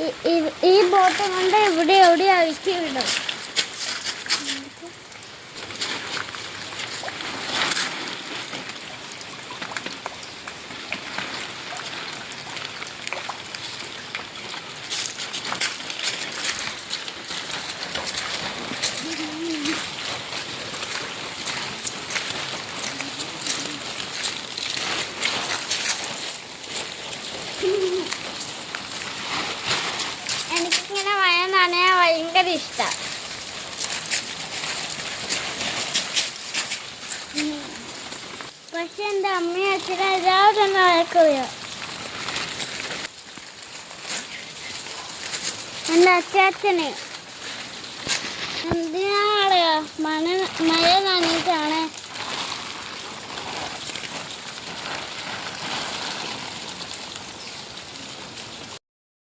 ഈ ബോട്ട് കൊണ്ട് ഇവിടെ എവിടെ അഴിച്ചു വിടും. എനിക്കിങ്ങനെ മഴ നനയാൻ ഭയങ്കര ഇഷ്ടം. പക്ഷെ എൻ്റെ അമ്മയും അച്ഛനും എല്ലാവരും നടക്കില്ല. എൻ്റെ അച്ഛനെ എന്തിനാ മഴ നനഞ്ഞിട്ടാണ്